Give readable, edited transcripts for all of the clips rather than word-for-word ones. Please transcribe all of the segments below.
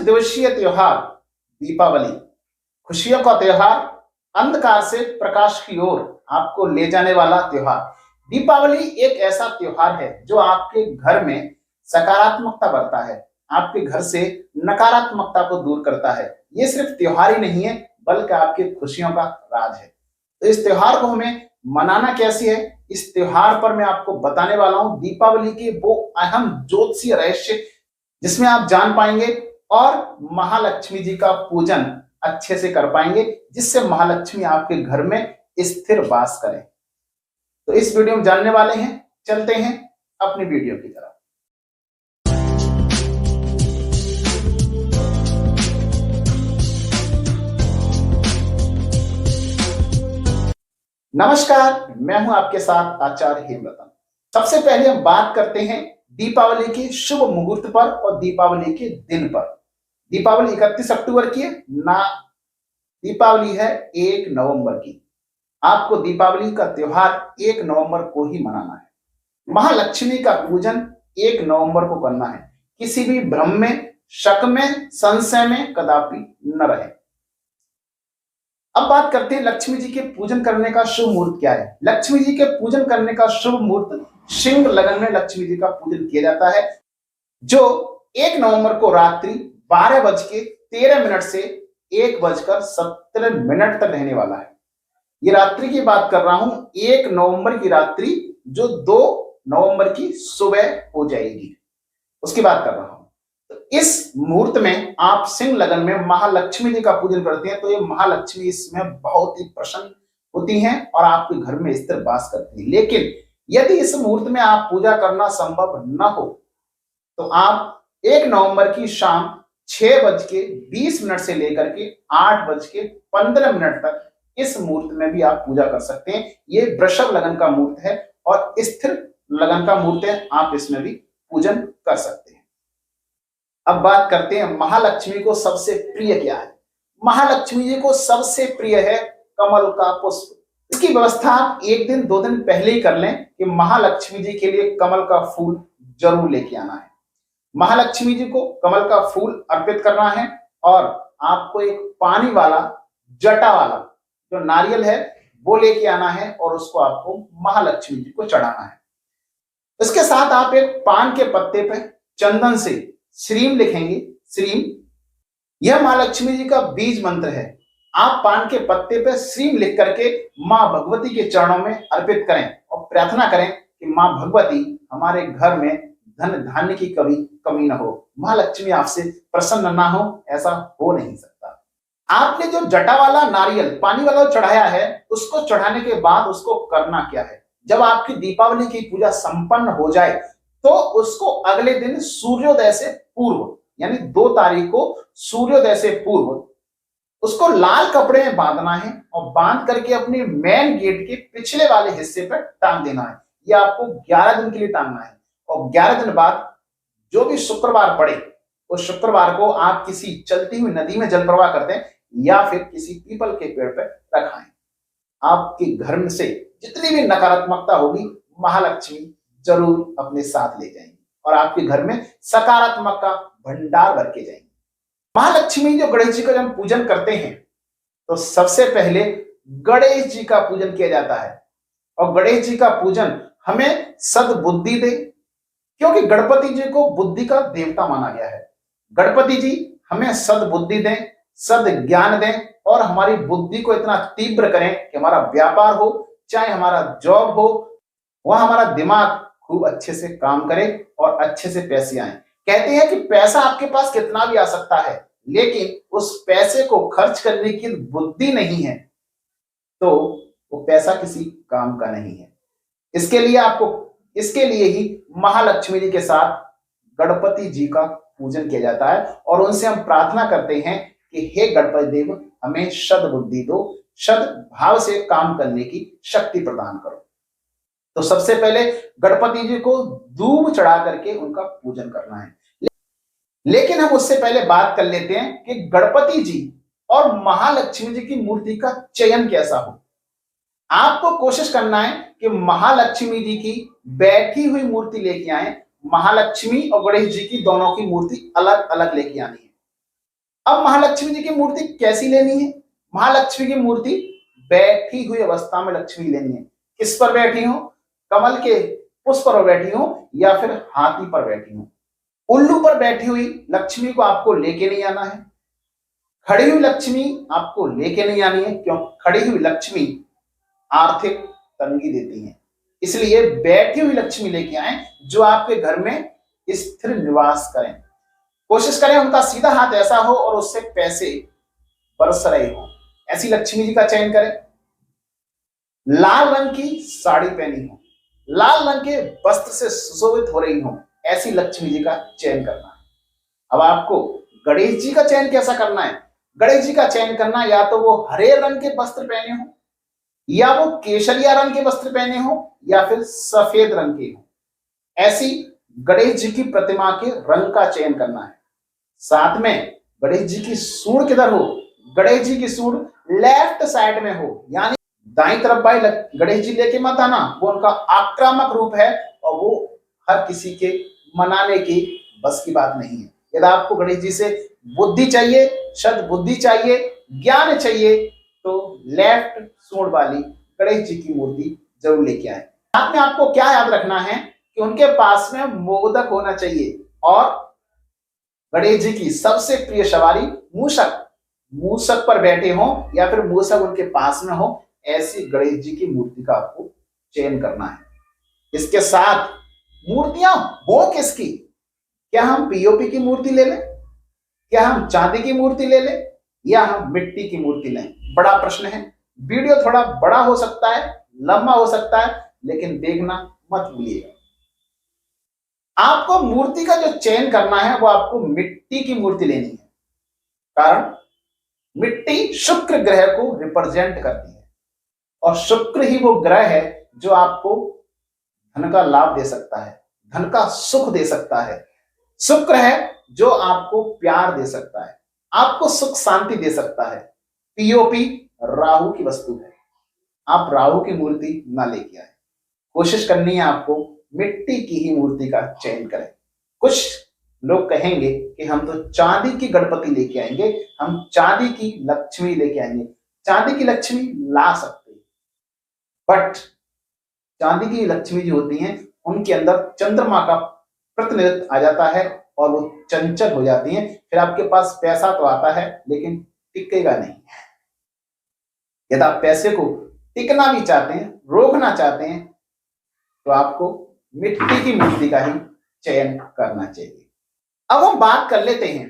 दिवसीय त्योहार दीपावली, खुशियों का त्योहार, अंधकार से प्रकाश की ओर आपको ले जाने वाला त्योहार। दीपावली एक ऐसा त्योहार है जो आपके घर में सकारात्मकता भरता है, आपके घर से नकारात्मकता को दूर करता है। ये सिर्फ त्योहार ही नहीं है बल्कि आपकी खुशियों का राज है। तो इस त्योहार को हमें मनाना कैसे है, इस त्योहार पर मैं आपको बताने वाला हूं दीपावली के वो अहम ज्योतिषीय रहस्य जिसमें आप जान पाएंगे और महालक्ष्मी जी का पूजन अच्छे से कर पाएंगे, जिससे महालक्ष्मी आपके घर में स्थिर वास करें। तो इस वीडियो में जानने वाले हैं, चलते हैं अपनी वीडियो की तरफ। नमस्कार, मैं हूं आपके साथ आचार्य हेमरतन। सबसे पहले हम बात करते हैं दीपावली के शुभ मुहूर्त पर और दीपावली के दिन पर। दीपावली 31 अक्टूबर की है ना, दीपावली है 1 नवंबर की। आपको दीपावली का त्योहार 1 नवंबर को ही मनाना है। महालक्ष्मी का पूजन 1 नवंबर को करना है। किसी भी भ्रम में, शक में, संशय में कदापि न रहे। अब बात करते हैं लक्ष्मी जी के पूजन करने का शुभ मुहूर्त क्या है। लक्ष्मी जी के पूजन करने का शुभ मुहूर्त सिंह लगन में लक्ष्मी जी का पूजन किया जाता है, जो 1 नवंबर को रात्रि 12:13 से 1:17 तक रहने वाला है। ये रात्रि की बात कर रहा हूं, 1 नवंबर की रात्रि जो 2 नवंबर की सुबह हो जाएगी, उसकी बात कर रहा हूं। तो इस मुहूर्त में आप सिंह लगन में महालक्ष्मी जी का पूजन करते हैं, तो ये महालक्ष्मी इसमें बहुत ही प्रसन्न होती हैं और आपके घर में स्थिर वास करती है। लेकिन यदि इस मुहूर्त में आप पूजा करना संभव न हो तो आप 1 नवंबर की शाम 6:20 से लेकर के 8:15 तक इस मुहूर्त में भी आप पूजा कर सकते हैं। ये वृषभ लगन का मुहूर्त है और स्थिर लगन का मुहूर्त है, आप इसमें भी पूजन कर सकते हैं। अब बात करते हैं महालक्ष्मी को सबसे प्रिय क्या है। महालक्ष्मी जी को सबसे प्रिय है कमल का पुष्प। इसकी व्यवस्था आप 1 दिन 2 दिन पहले ही कर लें कि महालक्ष्मी जी के लिए कमल का फूल जरूर लेके आना है। महालक्ष्मी जी को कमल का फूल अर्पित करना है और आपको एक पानी वाला जटा वाला जो नारियल है वो लेके आना है और उसको आपको महालक्ष्मी जी को चढ़ाना है। इसके साथ आप एक पान के पत्ते पे चंदन से श्रीम लिखेंगे। श्रीम यह महालक्ष्मी जी का बीज मंत्र है। आप पान के पत्ते पे श्रीम लिख करके मां भगवती के चरणों में अर्पित करें और प्रार्थना करें कि मां भगवती हमारे घर में धन धान्य की कभी कमी न हो, महालक्ष्मी आपसे प्रसन्न ना हो, ऐसा हो नहीं सकता। आपने जो जटा वाला नारियल पानी वाला चढ़ाया है, उसको चढ़ाने के बाद उसको करना क्या है, जब आपकी दीपावली की पूजा संपन्न हो जाए तो उसको अगले दिन सूर्योदय से पूर्व यानी 2 तारीख को सूर्योदय से पूर्व उसको लाल कपड़े में बांधना है और बांध करके अपने मेन गेट के पिछले वाले हिस्से पर टांग देना है। यह आपको 11 दिन के लिए टांगना है और 11 दिन बाद जो भी शुक्रवार पड़े उस शुक्रवार को आप किसी चलती हुई नदी में जल प्रवाह करते हैं या फिर किसी पीपल के पेड़ पर रखाएं। आपके घर में से जितनी भी नकारात्मकता होगी महालक्ष्मी जरूर अपने साथ ले जाएंगी और आपके घर में सकारात्मक का भंडार भर के जाएंगे। महालक्ष्मी जो गणेश जी का जब पूजन करते हैं तो सबसे पहले गणेश जी का पूजन किया जाता है और गणेश जी का पूजन हमें सद्बुद्धि दे, क्योंकि गणपति जी को बुद्धि का देवता माना गया है। गणपति जी हमें सद्बुद्धि दें, सद ज्ञान दें और हमारी बुद्धि को इतना तीव्र करें कि हमारा व्यापार हो चाहे हमारा जॉब हो, वह हमारा दिमाग खूब अच्छे से काम करे और अच्छे से पैसे आए। कहते हैं कि पैसा आपके पास कितना भी आ सकता है, लेकिन उस पैसे को खर्च करने की बुद्धि नहीं है तो वो पैसा किसी काम का नहीं है। इसके लिए ही महालक्ष्मी जी के साथ गणपति जी का पूजन किया जाता है और उनसे हम प्रार्थना करते हैं कि हे गणपति देव हमें सद्बुद्धि दो, सद्भाव से काम करने की शक्ति प्रदान करो। तो सबसे पहले गणपति जी को दूब चढ़ा करके उनका पूजन करना है। लेकिन हम उससे पहले बात कर लेते हैं कि गणपति जी और महालक्ष्मी जी की मूर्ति का चयन कैसा हो। आपको कोशिश करना है कि महालक्ष्मी जी की बैठी हुई मूर्ति लेके आए। महालक्ष्मी और गणेश जी की दोनों की मूर्ति अलग अलग लेके आनी है। अब महालक्ष्मी जी की मूर्ति कैसी लेनी है? महालक्ष्मी की मूर्ति बैठी हुई अवस्था में लक्ष्मी लेनी है। किस पर बैठी हो? कमल के पुष्प पर बैठी हो या फिर हाथी पर बैठी हो? उल्लू पर बैठी हुई लक्ष्मी को आपको लेके नहीं आना है। खड़ी हुई लक्ष्मी आपको लेके नहीं आनी है, क्यों? खड़ी हुई लक्ष्मी आर्थिक तंगी देती है, इसलिए बैठी हुई लक्ष्मी लेके आए जो आपके घर में स्थिर निवास करें। कोशिश करें उनका सीधा हाथ ऐसा हो और उससे पैसे बरस रहे हो, ऐसी लक्ष्मी जी का चयन करें। लाल रंग की साड़ी पहनी हो, लाल रंग के वस्त्र से सुशोभित हो रही हो, ऐसी लक्ष्मी जी का चयन करना है। अब आपको गणेश जी का चयन कैसा करना है? गणेश जी का चयन करना, या तो वो हरे रंग के वस्त्र पहने हो, या वो केसरिया रंग के वस्त्र पहने हो, या फिर सफेद रंग के हो। ऐसी गणेश जी की प्रतिमा के रंग का चयन करना है। साथ में गणेश जी की सूंड किधर हो? गणेश जी की सूंड लेफ्ट साइड में हो, यानी दाईं तरफ भाई गणेश जी लेके मत आना, वो उनका आक्रामक रूप है और वो हर किसी के मनाने की बस की बात नहीं है। यदि आपको गणेश जी से बुद्धि चाहिए, सद्बुद्धि चाहिए, ज्ञान चाहिए, तो लेफ्ट सूंड वाली गणेश जी की मूर्ति जरूर लेके आए। साथ में आपको क्या याद रखना है कि उनके पास में मोदक होना चाहिए, और गणेश जी की सबसे प्रिय सवारी मूषक, मूषक पर बैठे हो या फिर मूषक उनके पास में हो, ऐसी गणेश जी की मूर्ति का आपको चयन करना है। इसके साथ मूर्तियां हो किसकी? क्या हम पीओपी की मूर्ति ले लें, क्या हम चांदी की मूर्ति ले लें, या हम मिट्टी की मूर्ति लें? बड़ा प्रश्न है। वीडियो थोड़ा बड़ा हो सकता है, लंबा हो सकता है, लेकिन देखना मत भूलिएगा। आपको मूर्ति का जो चयन करना है वो आपको मिट्टी की मूर्ति लेनी है, कारण मिट्टी शुक्र ग्रह को रिप्रेजेंट करती है, और शुक्र ही वो ग्रह है जो आपको धन का लाभ दे सकता है, धन का सुख दे सकता है। शुक्र है जो आपको प्यार दे सकता है, आपको सुख शांति दे सकता है। पीओपी राहु की वस्तु है, आप राहु की मूर्ति ना लेके आए। कोशिश करनी है आपको मिट्टी की ही मूर्ति का चयन करें। कुछ लोग कहेंगे कि हम तो चांदी की गणपति लेके आएंगे, हम चांदी की लक्ष्मी लेके आएंगे। चांदी की लक्ष्मी ला सकते हैं, बट चांदी की लक्ष्मी जो होती हैं उनके अंदर चंद्रमा का प्रतिनिधित्व आ जाता है और वो चंचल हो जाती हैं। फिर आपके पास पैसा तो आता है लेकिन टिकेगा नहीं। यदि आप पैसे को टिकना भी चाहते हैं, रोकना चाहते हैं, तो आपको मिट्टी की मूर्ति का ही चयन करना चाहिए। अब हम बात कर लेते हैं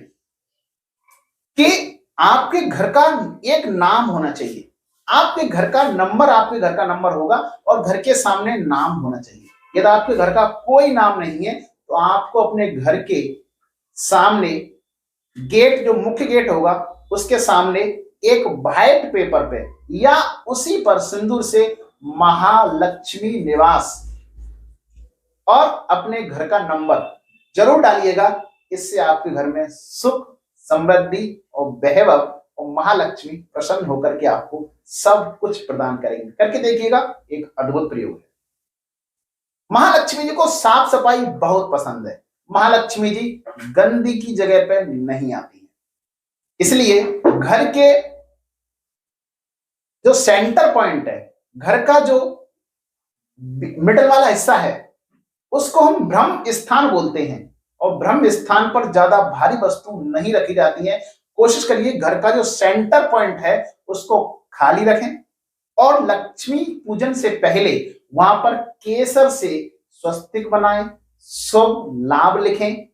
कि आपके घर का एक नाम होना चाहिए, आपके घर का नंबर होगा और घर के सामने नाम होना चाहिए। यदि आपके घर का कोई नाम नहीं है तो आपको अपने घर के सामने गेट, जो मुख्य गेट होगा, उसके सामने एक व्हाइट पेपर पे या उसी पर सिंदूर से महालक्ष्मी निवास और अपने घर का नंबर जरूर डालिएगा। इससे आपके घर में सुख, समृद्धि और वैभव और महालक्ष्मी प्रसन्न होकर के आपको सब कुछ प्रदान करेंगे। करके देखिएगा, एक अद्भुत प्रयोग है। महालक्ष्मी जी को साफ सफाई बहुत पसंद है। महालक्ष्मी जी गंदी की जगह पर नहीं आती है, इसलिए घर के जो सेंटर पॉइंट है, घर का जो मिडल वाला हिस्सा है, उसको हम ब्रह्म स्थान बोलते हैं, और ब्रह्म स्थान पर ज्यादा भारी वस्तु नहीं रखी जाती है। कोशिश करिए घर का जो सेंटर पॉइंट है उसको खाली रखें, और लक्ष्मी पूजन से पहले वहां पर केसर से स्वस्तिक बनाएं, शुभ लाभ लिखें।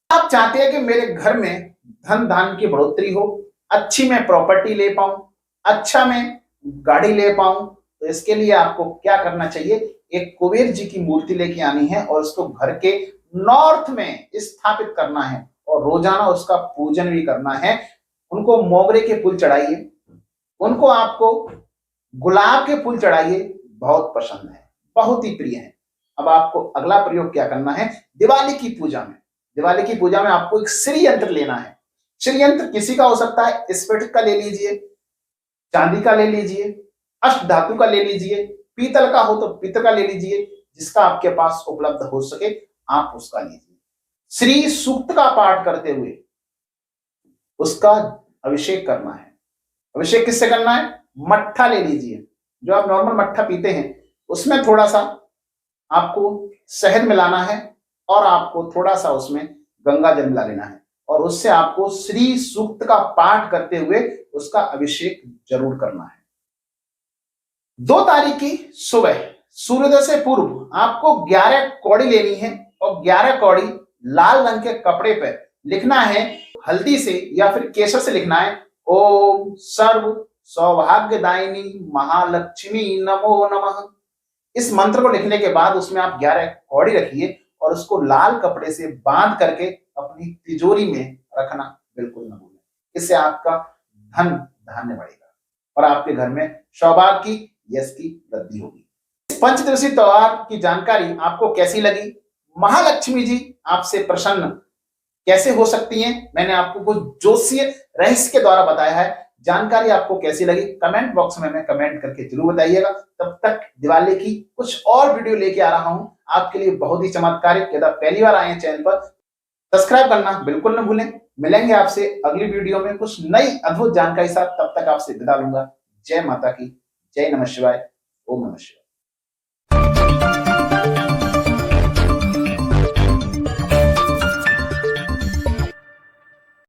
आप चाहते हैं कि मेरे घर में धन धान की बढ़ोतरी हो, अच्छी मैं प्रॉपर्टी ले पाऊं, अच्छा मैं गाड़ी ले पाऊं, तो इसके लिए आपको क्या करना चाहिए? एक कुबेर जी की मूर्ति लेके आनी है और उसको घर के नॉर्थ में स्थापित करना है, और रोजाना उसका पूजन भी करना है। उनको मोगरे के फूल चढ़ाइए, उनको आपको गुलाब के फूल चढ़ाइए, बहुत पसंद है, बहुत ही प्रिय है। अब आपको अगला प्रयोग क्या करना है? दिवाली की पूजा में आपको एक श्री यंत्र लेना है। श्री यंत्र किसी का हो सकता है, स्फटिक का ले लीजिए, चांदी का ले लीजिए, अष्ट धातु का ले लीजिए, पीतल का हो तो पीतल का ले लीजिए, जिसका आपके पास उपलब्ध हो सके आप उसका लीजिए। श्री सूक्त का पाठ करते हुए उसका अभिषेक करना है। अभिषेक किससे करना है? मट्ठा ले लीजिए, जो आप नॉर्मल मट्ठा पीते हैं उसमें थोड़ा सा आपको शहद मिलाना है और आपको थोड़ा सा उसमें गंगा जल मिला लेना है और उससे आपको श्री सूक्त का पाठ करते हुए उसका अभिषेक जरूर करना है। 2 तारीख की सुबह सूर्योदय से पूर्व आपको 11 कौड़ी लेनी है और 11 कौड़ी लाल रंग के कपड़े पर लिखना है, हल्दी से या फिर केसर से लिखना है, ओम सर्व सौभाग्यदायिनी महालक्ष्मी नमो नमः। इस मंत्र को लिखने के बाद उसमें आप 11 कौड़ी रखिए और उसको लाल कपड़े से बांध करके अपनी तिजोरी में रखना बिल्कुल न भूलें। इससे आपका धन धान्य बढ़ेगा और आपके घर में सौभाग्य की, यश की वृद्धि होगी। इस पंचदिवसीय त्योहार की जानकारी आपको कैसी लगी? महालक्ष्मी जी आपसे प्रसन्न कैसे हो सकती हैं, मैंने आपको कुछ ज्योतिषीय रहस्य के द्वारा बताया है। जानकारी आपको कैसी लगी कमेंट बॉक्स में हमें कमेंट करके जरूर बताइएगा। तब तक दिवाली की कुछ और वीडियो लेके आ रहा हूं आपके लिए बहुत ही चमत्कारिक। यदि पहली बार आए हैं चैनल पर, सब्सक्राइब करना बिल्कुल न भूलें। मिलेंगे आपसे अगली वीडियो में कुछ नई अद्भुत जानकारी साथ। तब तक आपसे विदा लूंगा। जय माता की, जय नमः शिवाय, ओम नमः शिवाय।